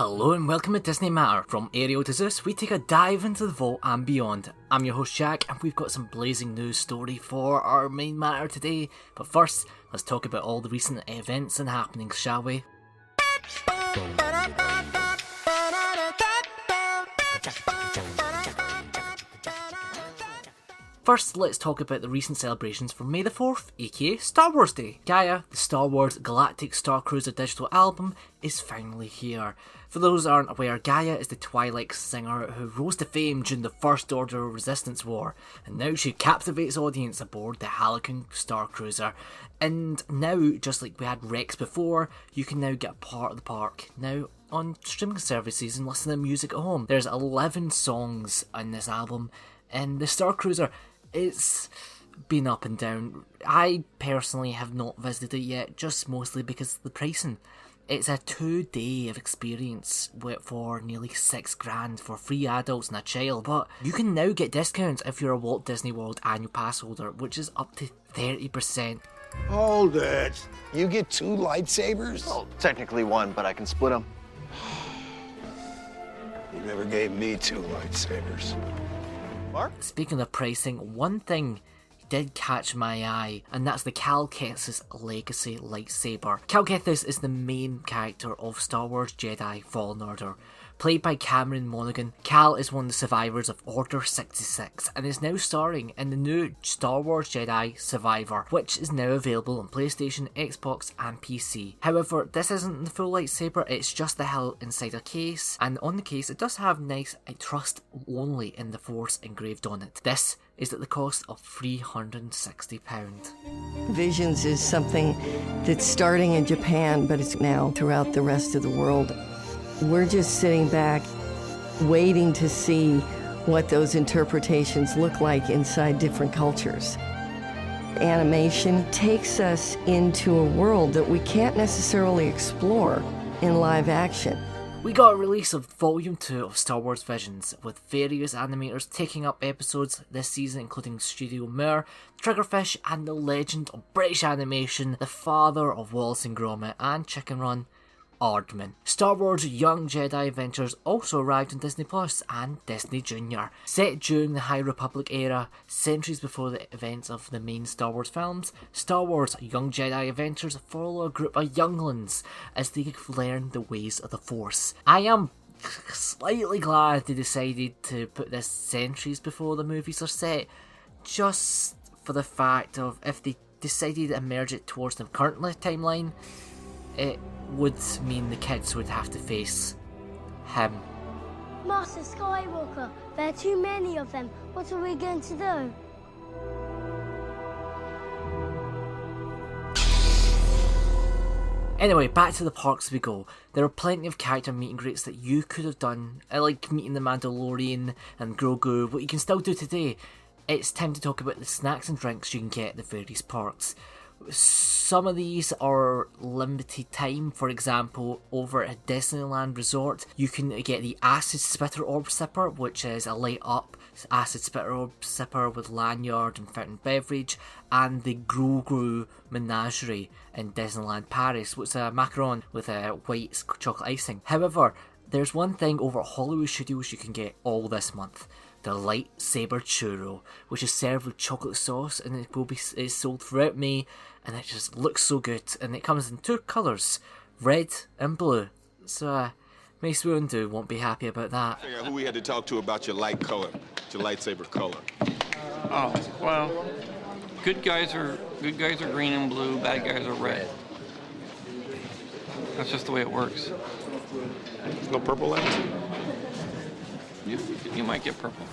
Hello and welcome to Disney Matter. From Ariel to Zeus, we take a dive into the vault and beyond. I'm your host Jack, and we've got some blazing news story for our main matter today. But first, let's talk about all the recent events and happenings, shall we? First, let's talk about the recent celebrations for May the 4th, aka Star Wars Day. Gaia, the Star Wars Galactic Star Cruiser digital album, is finally here. For those who aren't aware, Gaia is the Twilight singer who rose to fame during the First Order Resistance War, and now she captivates audience aboard the Halcyon Star Cruiser. And now, just like we had Rex before, you can now get part of the park now on streaming services and listen to music at home. There's 11 songs on this album, and the Star Cruiser, it's been up and down. I personally have not visited it yet, just mostly because of the pricing. It's a 2-day of experience for nearly $6,000 for 3 adults and a child, but you can now get discounts if you're a Walt Disney World annual pass holder, which is up to 30%. Hold it. You get 2 lightsabers? Well, technically 1, but I can split them. You never gave me 2 lightsabers. Mark? Speaking of pricing, one thing did catch my eye, and that's the Cal Kestis Legacy lightsaber. Cal Kestis is the main character of Star Wars Jedi Fallen Order. Played by Cameron Monaghan, Cal is one of the survivors of Order 66 and is now starring in the new Star Wars Jedi Survivor, which is now available on PlayStation, Xbox and PC. However, this isn't the full lightsaber, it's just the hilt inside a case, and on the case it does have nice trust only in the Force engraved on it. This is at the cost of £360. Visions is something that's starting in Japan, but it's now throughout the rest of the world. We're just sitting back, waiting to see what those interpretations look like inside different cultures. Animation takes us into a world that we can't necessarily explore in live action. We got a release of Volume 2 of Star Wars Visions, with various animators taking up episodes this season, including Studio Mir, Triggerfish, and the legend of British animation, the father of Wallace and Gromit and Chicken Run, Aardman. Star Wars Young Jedi Adventures also arrived on Disney Plus and Disney Junior. Set during the High Republic era, centuries before the events of the main Star Wars films, Star Wars Young Jedi Adventures follow a group of younglings as they learn the ways of the Force. I am slightly glad they decided to put this centuries before the movies are set, just for the fact of if they decided to merge it towards the current timeline, it would mean the kids would have to face him. Master Skywalker, there are too many of them. What are we going to do? Anyway, back to the parks we go. There are plenty of character meet and greets that you could have done, like meeting the Mandalorian and Grogu, but you can still do today. It's time to talk about the snacks and drinks you can get at the various parks. Some of these are limited time. For example, over at Disneyland Resort, you can get the Acid Spitter Orb Sipper, which is a light up Acid Spitter Orb Sipper with lanyard and fountain beverage, and the Grogu Menagerie in Disneyland Paris, which is a macaron with a white chocolate icing. However, there's one thing over at Hollywood Studios you can get all this month. The Lightsaber Churro, which is served with chocolate sauce, and it's sold throughout May, and it just looks so good, and it comes in 2 colours, red and blue. So Mace Windu won't be happy about that. Figure out who we had to talk to about your light color, your lightsaber color. Oh, well, good guys are green and blue, bad guys are red. That's just the way it works. No purple left? You might get purple.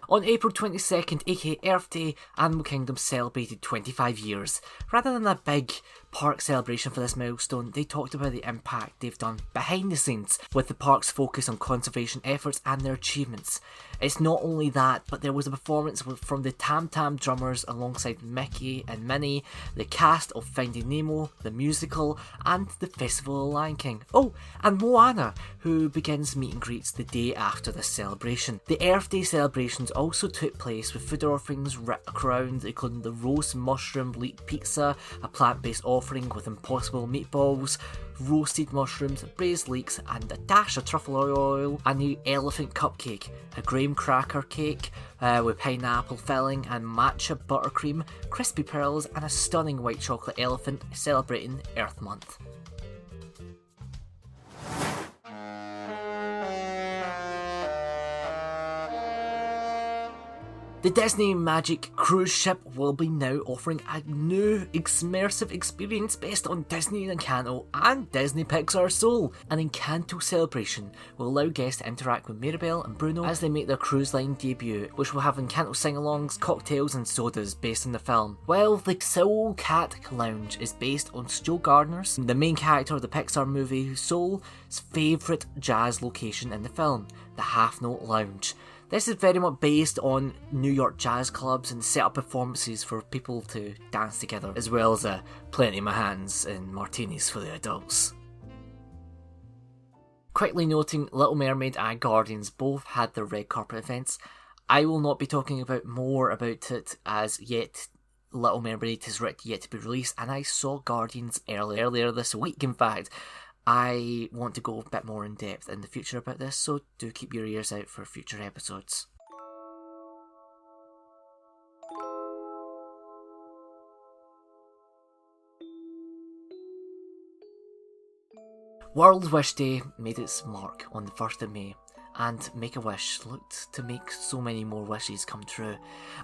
On April 22nd, aka Earth Day, Animal Kingdom celebrated 25 years. Rather than a big park celebration for this milestone, they talked about the impact they've done behind the scenes, with the park's focus on conservation efforts and their achievements. It's not only that, but there was a performance from the Tam Tam drummers alongside Mickey and Minnie, the cast of Finding Nemo, the musical, and the Festival of Lion King. Oh, and Moana, who begins meet and greets the day after this celebration. The Earth Day celebrations also took place with food offerings around, including the roast mushroom leek pizza, a plant-based offering with impossible meatballs, roasted mushrooms, braised leeks, and a dash of truffle oil, a new elephant cupcake, a graham cracker cake with pineapple filling and matcha buttercream, crispy pearls, and a stunning white chocolate elephant celebrating Earth Month. The Disney Magic cruise ship will be now offering a new immersive experience based on Disney Encanto and Disney Pixar Soul. An Encanto celebration will allow guests to interact with Mirabel and Bruno as they make their cruise line debut, which will have Encanto sing-alongs, cocktails and sodas based on the film. While the Soul Cat Lounge is based on Joe Gardner's, the main character of the Pixar movie Soul's favourite jazz location in the film, the Half Note Lounge. This is very much based on New York jazz clubs and set up performances for people to dance together, as well as plenty of Manhattans and martinis for the adults. Quickly noting, Little Mermaid and Guardians both had their red carpet events. I will not be talking about more about it as yet. Little Mermaid is yet to be released, and I saw Guardians earlier this week, in fact. I want to go a bit more in depth in the future about this, so do keep your ears out for future episodes. World Wish Day made its mark on the 1st of May, and Make-A-Wish looked to make so many more wishes come true.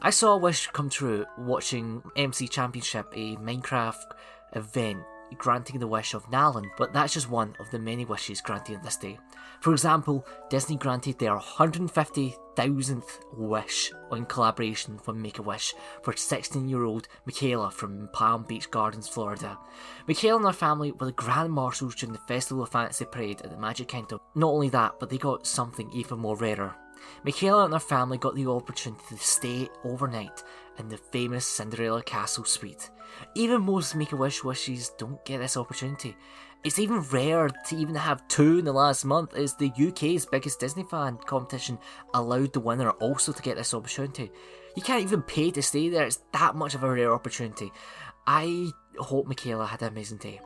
I saw a wish come true watching MC Championship, a Minecraft event granting the wish of Nalan, but that's just one of the many wishes granted on this day. For example, Disney granted their 150,000th wish in collaboration with Make-A-Wish for 16-year-old Michaela from Palm Beach Gardens, Florida. Michaela and her family were the Grand Marshals during the Festival of Fantasy Parade at the Magic Kingdom. Not only that, but they got something even more rarer. Michaela and her family got the opportunity to stay overnight in the famous Cinderella Castle suite. Even most Make-A-Wish wishes don't get this opportunity. It's even rare to even have two in the last month, as the UK's biggest Disney fan competition allowed the winner also to get this opportunity. You can't even pay to stay there, it's that much of a rare opportunity. I hope Michaela had an amazing day.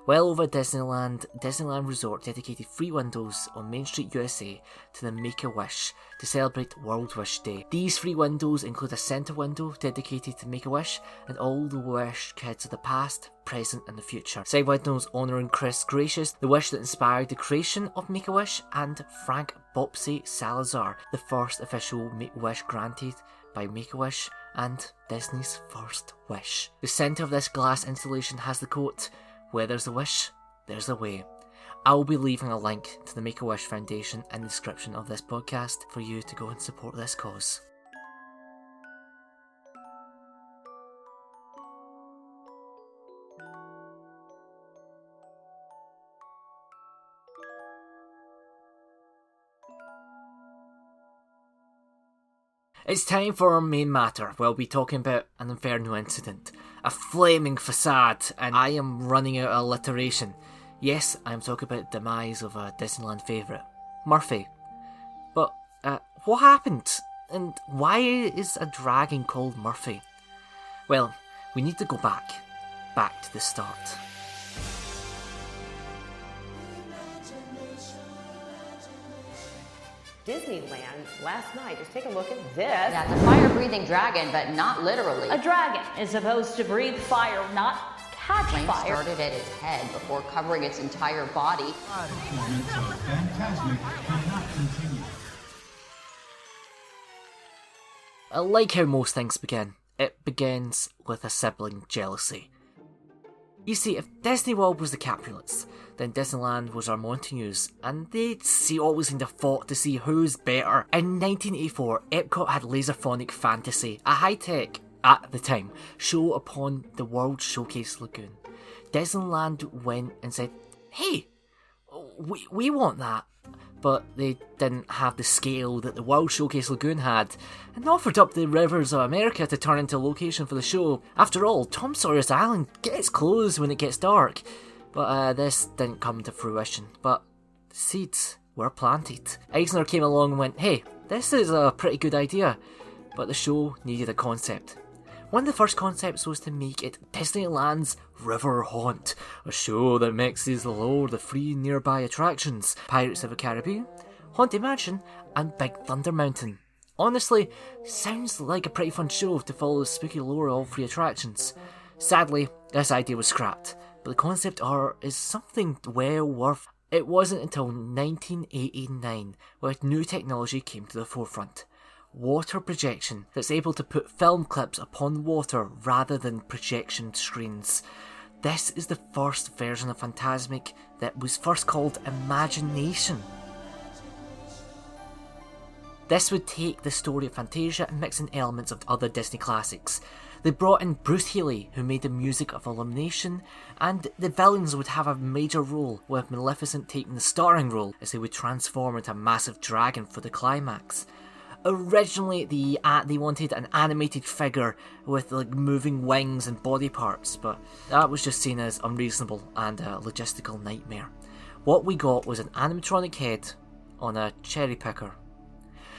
Well over Disneyland Resort dedicated free windows on Main Street, USA to the Make-A-Wish to celebrate World Wish Day. These free windows include a centre window dedicated to Make-A-Wish and all the Wish kids of the past, present and the future. Side windows honouring Chris Gracious, the wish that inspired the creation of Make-A-Wish, and Frank Bopsy Salazar, the first official Make-A-Wish granted by Make-A-Wish and Disney's first wish. The centre of this glass installation has the quote, "Where there's a wish, there's a way." I will be leaving a link to the Make-A-Wish Foundation in the description of this podcast for you to go and support this cause. It's time for our main matter. We'll be talking about an inferno incident, a flaming facade, and I am running out of alliteration. Yes, I am talking about the demise of a Disneyland favourite, Murphy. But what happened? And why is a dragon called Murphy? Well, we need to go back to the start. Disneyland last night. Just take a look at this. That's a fire-breathing dragon, but not literally. A dragon is supposed to breathe fire, not catch Flame fire. started at its head before covering its entire body. Fantasmic cannot continue. I like how most things begin. It begins with a sibling jealousy. You see, if Disney World was the Capulets, then Disneyland was our Montagneux, and they'd always seemed to fought to see who's better. In 1984, Epcot had Laserphonic Fantasy, a high-tech, at the time, show upon the World Showcase Lagoon. Disneyland went and said, "Hey, we want that." But they didn't have the scale that the World Showcase Lagoon had, and offered up the rivers of America to turn into a location for the show. After all, Tom Sawyer's Island gets closed when it gets dark. But this didn't come to fruition, but the seeds were planted. Eisner came along and went, "Hey, this is a pretty good idea," but the show needed a concept. One of the first concepts was to make it Disneyland's River Haunt, a show that mixes the lore of the three nearby attractions, Pirates of the Caribbean, Haunted Mansion, and Big Thunder Mountain. Honestly, sounds like a pretty fun show to follow the spooky lore of all three attractions. Sadly, this idea was scrapped, but the concept art is something well worth. It wasn't until 1989 where new technology came to the forefront. Water projection that's able to put film clips upon water rather than projection screens. This is the first version of Fantasmic that was first called Imagination. This would take the story of Fantasia and mix in elements of other Disney classics. They brought in Bruce Healey, who made the music of Illumination, and the villains would have a major role, with Maleficent taking the starring role as they would transform into a massive dragon for the climax. Originally, they wanted an animated figure with moving wings and body parts, but that was just seen as unreasonable and a logistical nightmare. What we got was an animatronic head on a cherry picker.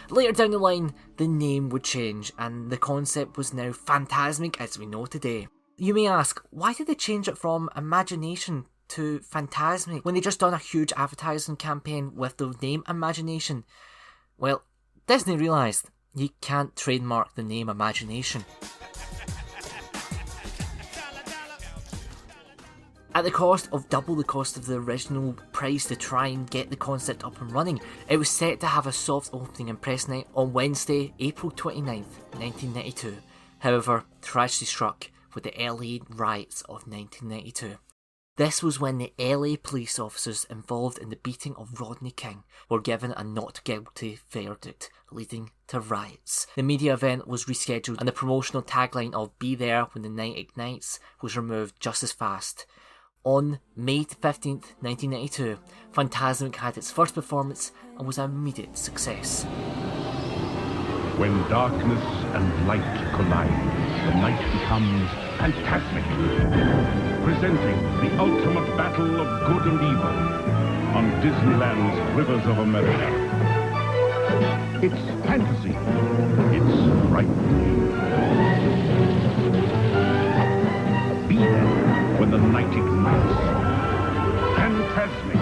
Later down the line, the name would change, and the concept was now Fantasmic as we know today. You may ask, why did they change it from Imagination to Fantasmic when they just done a huge advertising campaign with the name Imagination? Well, Disney realised you can't trademark the name Imagination. At the cost of double the cost of the original price to try and get the concept up and running, it was set to have a soft opening and press night on Wednesday, April 29th, 1992. However, tragedy struck with the LA riots of 1992. This was when the LA police officers involved in the beating of Rodney King were given a not guilty verdict, leading to riots. The media event was rescheduled and the promotional tagline of "Be there when the night ignites" was removed just as fast. On May 15th, 1992, Fantasmic had its first performance and was an immediate success. When darkness and light collide, the night becomes Fantasmic, presenting the ultimate battle of good and evil on Disneyland's Rivers of America. It's fantasy. It's frightening. Be there when the night ignites. Fantasmic,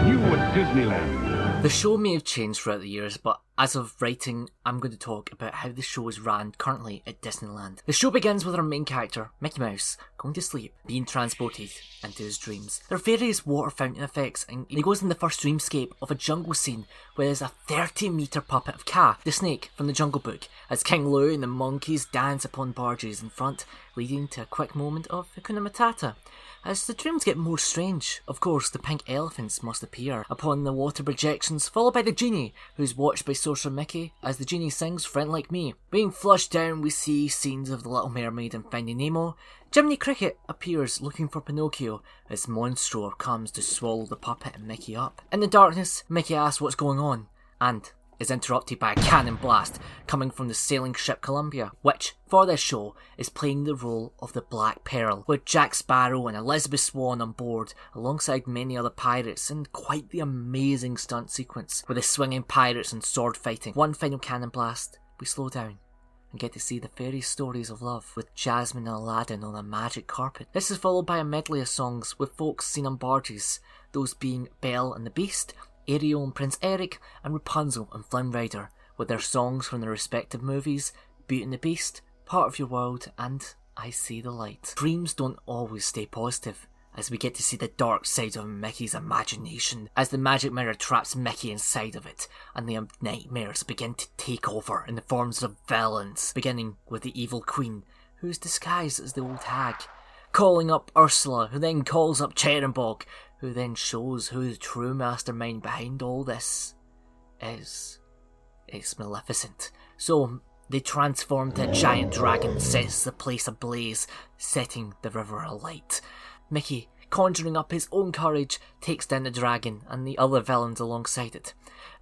new at Disneyland. The show may have changed throughout the years, but as of writing, I'm going to talk about how the show is ran currently at Disneyland. The show begins with our main character, Mickey Mouse, going to sleep, being transported into his dreams. There are various water fountain effects, and he goes in the first dreamscape of a jungle scene where there's a 30-metre puppet of Kaa, the snake from the Jungle Book, as King Louie and the monkeys dance upon barges in front, leading to a quick moment of Hakuna Matata. As the dreams get more strange, of course, the pink elephants must appear upon the water projections, followed by the genie, who's watched by Sorcerer Mickey as the genie sings "Friend Like Me." Being flushed down, we see scenes of the Little Mermaid and Finding Nemo. Jiminy Cricket appears looking for Pinocchio as Monstro comes to swallow the puppet and Mickey up. In the darkness, Mickey asks what's going on, and is interrupted by a cannon blast coming from the sailing ship Columbia, which, for this show, is playing the role of the Black Pearl, with Jack Sparrow and Elizabeth Swann on board, alongside many other pirates, and quite the amazing stunt sequence, with the swinging pirates and sword fighting. One final cannon blast, we slow down, and get to see the fairy stories of love, with Jasmine and Aladdin on a magic carpet. This is followed by a medley of songs, with folks seen on barges, those being Belle and the Beast, Ariel and Prince Eric, and Rapunzel and Flynn Rider, with their songs from their respective movies, Beauty and the Beast, Part of Your World, and I See the Light. Dreams don't always stay positive, as we get to see the dark side of Mickey's imagination, as the magic mirror traps Mickey inside of it, and the nightmares begin to take over in the forms of villains, beginning with the evil queen, who is disguised as the old hag, calling up Ursula, who then calls up Cherenbog, who then shows who the true mastermind behind all this is. It's Maleficent. So they transform to a giant dragon that sets the place ablaze, setting the river alight. Mickey, conjuring up his own courage, takes down the dragon and the other villains alongside it.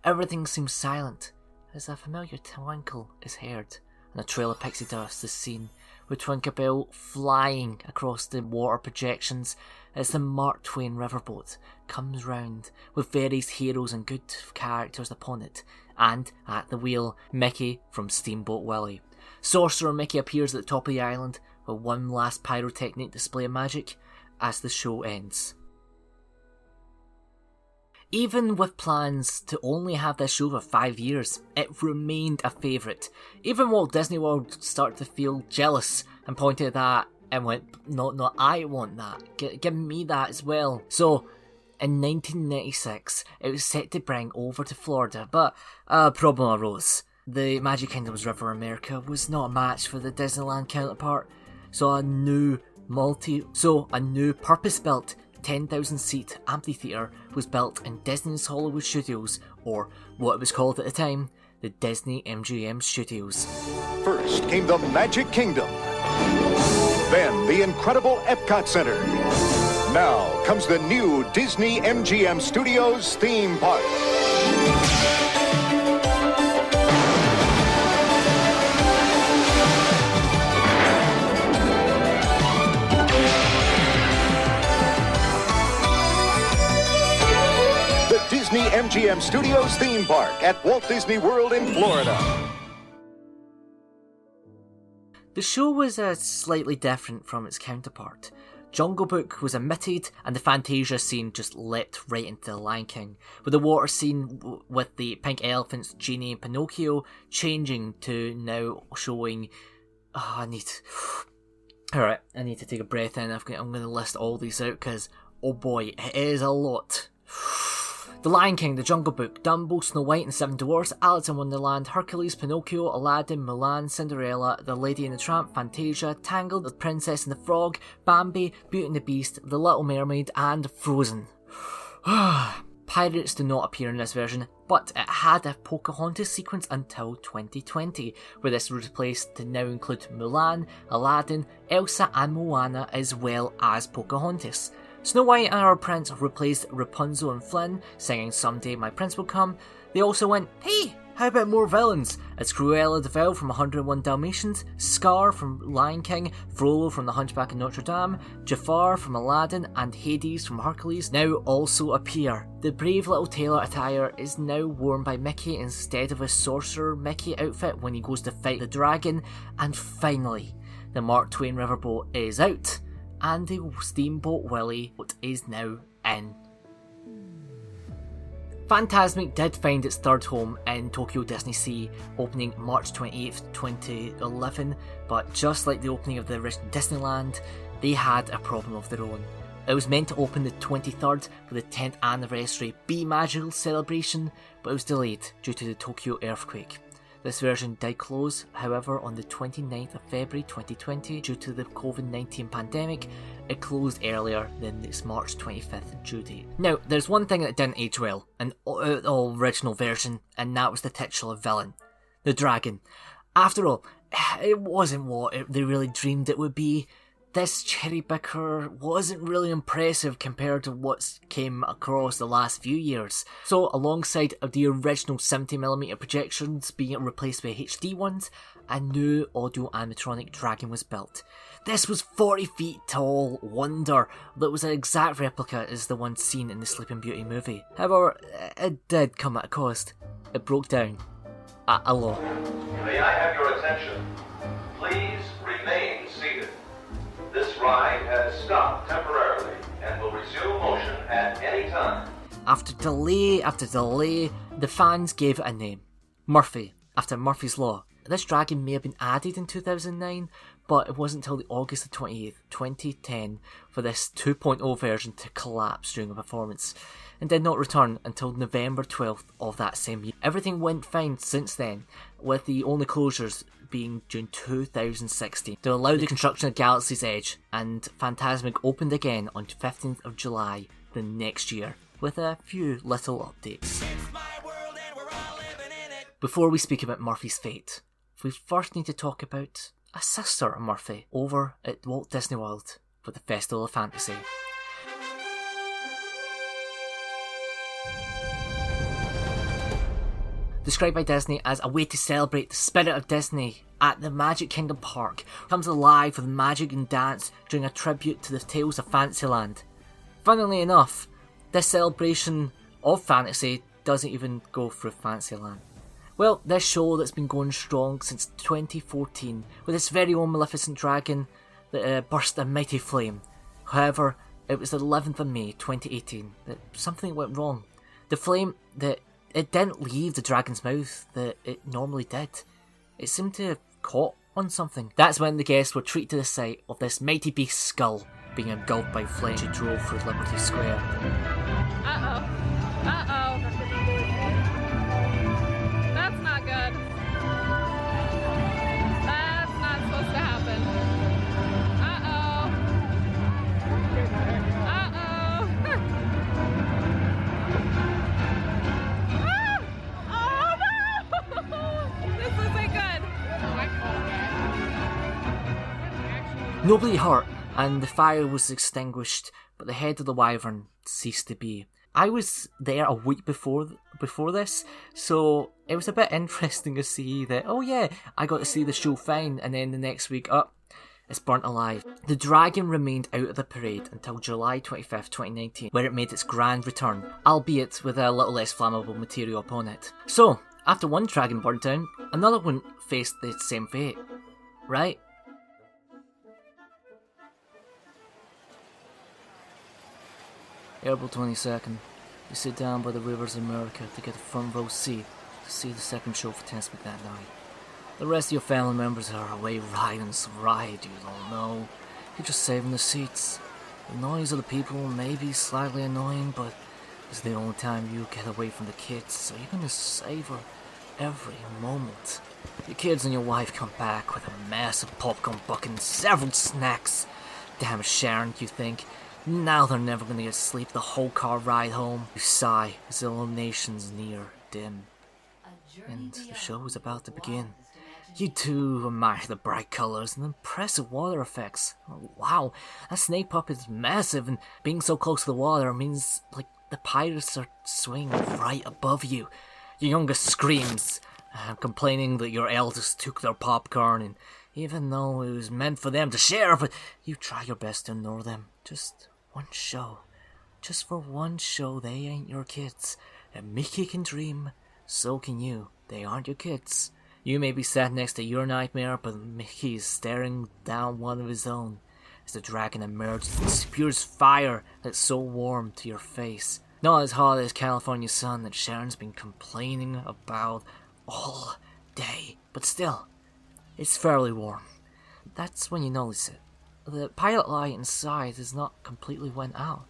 Everything seems silent, as a familiar twinkle is heard, and a trail of pixie dust is seen, with Tinkerbell flying across the water projections as the Mark Twain riverboat comes round, with various heroes and good characters upon it, and at the wheel, Mickey from Steamboat Willie. Sorcerer Mickey appears at the top of the island with one last pyrotechnic display of magic as the show ends. Even with plans to only have this show for 5 years, it remained a favourite. Even Walt Disney World started to feel jealous and pointed at that and went, no, I want that. Give me that as well. So, in 1996, it was set to bring over to Florida, but a problem arose. The Magic Kingdom's River America was not a match for the Disneyland counterpart, so a new purpose-built 10,000-seat amphitheatre was built in Disney's Hollywood Studios, or what it was called at the time, the Disney MGM Studios. First came the Magic Kingdom, then the incredible Epcot Center. Now comes the new Disney MGM Studios theme park. Disney MGM Studios theme park at Walt Disney World in Florida. The show was slightly different from its counterpart. Jungle Book was omitted and the Fantasia scene just leapt right into The Lion King, with the water scene with the pink elephants, Genie and Pinocchio changing to now showing... I need to take a breath in. I'm going to list all these out because, oh boy, it is a lot. The Lion King, The Jungle Book, Dumbo, Snow White and the Seven Dwarfs, Alice in Wonderland, Hercules, Pinocchio, Aladdin, Mulan, Cinderella, The Lady and the Tramp, Fantasia, Tangled, The Princess and the Frog, Bambi, Beauty and the Beast, The Little Mermaid and Frozen. Pirates do not appear in this version, but it had a Pocahontas sequence until 2020, where this was replaced to now include Mulan, Aladdin, Elsa and Moana as well as Pocahontas. Snow White and her prince replaced Rapunzel and Flynn, singing Someday My Prince Will Come. They also went, hey, how about more villains? It's Cruella de Vil from 101 Dalmatians, Scar from Lion King, Frollo from The Hunchback of Notre Dame, Jafar from Aladdin, and Hades from Hercules now also appear. The brave little tailor attire is now worn by Mickey instead of a Sorcerer Mickey outfit when he goes to fight the dragon. And finally, the Mark Twain Riverboat is out, and the Steamboat Willie is now in. Fantasmic did find its third home in Tokyo Disney Sea, opening March 28th, 2011, but just like the opening of the original Disneyland, they had a problem of their own. It was meant to open the 23rd for the 10th anniversary Be Magical celebration, but it was delayed due to the Tokyo earthquake. This version did close, however, on the 29th of February 2020 due to the COVID-19 pandemic. It closed earlier than its March 25th due date. Now, there's one thing that didn't age well in the original version, and that was the titular villain, the dragon. After all, it wasn't what they really dreamed it would be. This cherry picker wasn't really impressive compared to what's came across the last few years. So alongside of the original 70mm projections being replaced by HD ones, a new audio animatronic dragon was built. This was 40 feet tall wonder that was an exact replica as the one seen in the Sleeping Beauty movie. However, it did come at a cost. It broke down at a law. May I have your attention? Please remain seated. This ride has stopped temporarily and will resume motion at any time. After delay after delay, the fans gave it a name. Murphy, after Murphy's Law. This dragon may have been added in 2009, but it wasn't until the August 28th, 2010 for this 2.0 version to collapse during a performance, and did not return until November 12th of that same year. Everything went fine since then, with the only closures being June 2016 to allow the construction of Galaxy's Edge, and Fantasmic opened again on 15th of July the next year with a few little updates. Before we speak about Murphy's fate, we first need to talk about a sister of Murphy over at Walt Disney World for the Festival of Fantasy. Described by Disney as a way to celebrate the spirit of Disney at the Magic Kingdom Park, comes alive with magic and dance during a tribute to the tales of Fantasyland. Funnily enough, this celebration of fantasy doesn't even go through Fantasyland, Well, this show that's been going strong since 2014, with its very own Maleficent dragon that burst a mighty flame. However, it was the 11th of May 2018 that something went wrong. The flame, that it didn't leave the dragon's mouth that it normally did. It seemed to have caught on something. That's when the guests were treated to the sight of this mighty beast's skull being engulfed by flame as it drove through Liberty Square. Uh-oh. Uh-oh. That's not good. That's not supposed to happen. Uh-oh. Uh-oh. Oh, no! This isn't good. Nobody hurt, and the fire was extinguished, but the head of the wyvern ceased to be. I was there a week before this, so it was a bit interesting to see that, oh yeah, I got to see the show fine, and then the next week, it's burnt alive. The dragon remained out of the parade until July 25th, 2019, where it made its grand return, albeit with a little less flammable material upon it. So, after one dragon burnt down, another one faced the same fate, right? April 22nd, you sit down by the rivers of America to get a front row seat to see the second show for Fantasmic that night. The rest of your family members are away riding some ride you don't know. You're just saving the seats. The noise of the people may be slightly annoying, but it's the only time you get away from the kids, so you're gonna savor every moment. Your kids and your wife come back with a massive popcorn bucket and several snacks. Damn Sharon, you think. Now they're never gonna get sleep the whole car ride home. You sigh as the illuminations near dim. And the show is about to begin. You too admire the bright colours and impressive water effects. Oh, wow, that snake puppet is massive, and being so close to the water means, like, the pirates are swinging right above you. Your youngest screams, complaining that your eldest took their popcorn, and even though it was meant for them to share, but you try your best to ignore them. Just one show. Just for one show, they ain't your kids. And Mickey can dream, so can you. They aren't your kids. You may be sat next to your nightmare, but Mickey is staring down one of his own as the dragon emerges and spews fire that's so warm to your face. Not as hot as California sun that Sharon's been complaining about all day, but still, it's fairly warm. That's when you notice it. The pilot light inside has not completely went out.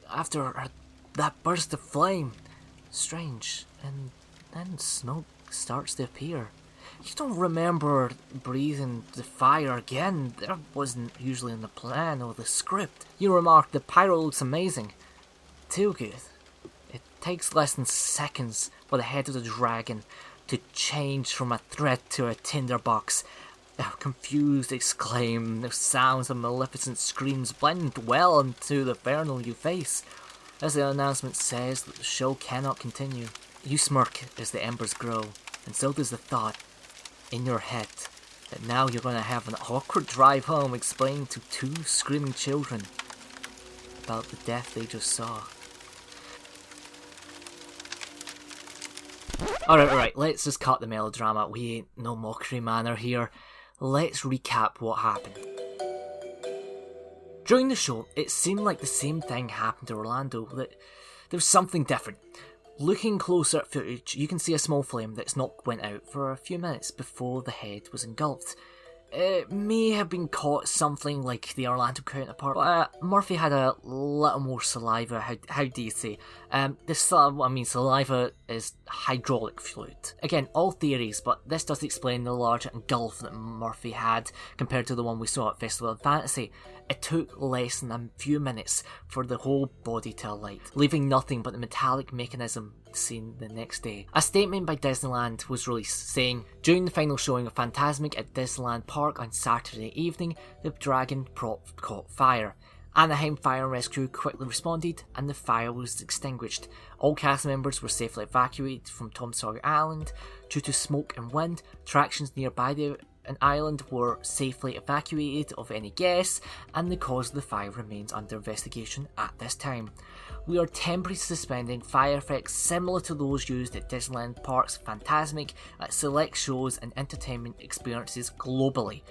After that burst of flame, strange, and then smoke starts to appear. You don't remember breathing the fire again. That wasn't usually in the plan or the script. You remark the pyro looks amazing. Too good. It takes less than seconds for the head of the dragon to change from a threat to a tinderbox. Confused exclaim, the sounds of Maleficent screams blend well into the infernal you face. As the announcement says that the show cannot continue, you smirk as the embers grow, and so does the thought in your head that now you're going to have an awkward drive home explaining to two screaming children about the death they just saw. Alright, let's just cut the melodrama. We ain't no mockery manner here. Let's recap what happened. During the show, it seemed like the same thing happened to Orlando, that there was something different. Looking closer at footage, you can see a small flame that's not went out for a few minutes before the head was engulfed. It may have been caught something like the Orlando counterpart, but Murphy had a little more saliva. How do you say? Saliva is hydraulic fluid. Again, all theories, but this does explain the larger engulf that Murphy had compared to the one we saw at Festival of Fantasy. It took less than a few minutes for the whole body to alight, leaving nothing but the metallic mechanism seen the next day. A statement by Disneyland was released saying, during the final showing of Fantasmic at Disneyland Park on Saturday evening, the dragon prop caught fire. Anaheim Fire and Rescue quickly responded and the fire was extinguished. All cast members were safely evacuated from Tom Sawyer Island. Due to smoke and wind, attractions nearby the and island were safely evacuated of any guests, and the cause of the fire remains under investigation at this time. We are temporarily suspending fire effects similar to those used at Disneyland Parks Fantasmic at select shows and entertainment experiences globally,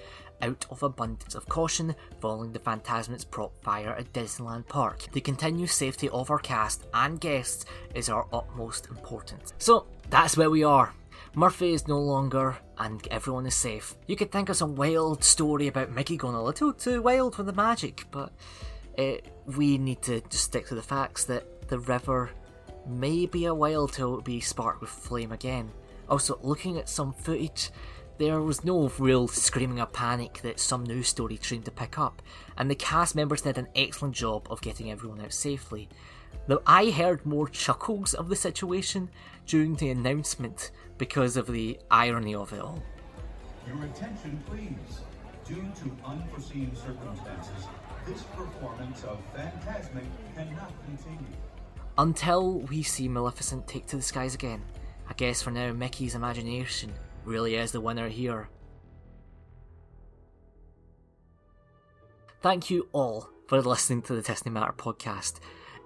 out of abundance of caution following the Fantasmic's prop fire at Disneyland Park. The continued safety of our cast and guests is our utmost importance. So that's where we are. Murphy is no longer, and everyone is safe. You could think of some wild story about Mickey going a little too wild with the magic, but we need to just stick to the facts that the river may be a while till it be sparked with flame again. Also, looking at some footage, there was no real screaming of panic that some news story tried to pick up, and the cast members did an excellent job of getting everyone out safely. Though I heard more chuckles of the situation during the announcement because of the irony of it all. Your attention, please. Due to unforeseen circumstances, this performance of Fantasmic cannot continue. Until we see Maleficent take to the skies again, I guess for now Mickey's imagination really is the winner here. Thank you all for listening to the Disney Matter podcast.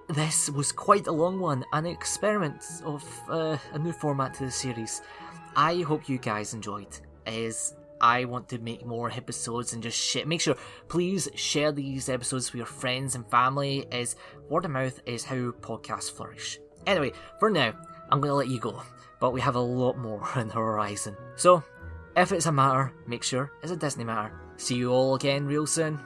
This was quite a long one, an experiment of a new format to the series. I hope you guys enjoyed, as I want to make more episodes and just make sure, please share these episodes with your friends and family, as word of mouth is how podcasts flourish. Anyway, for now, I'm going to let you go, but we have a lot more on the horizon. So, if it's a matter, make sure it's a Disney matter. See you all again real soon.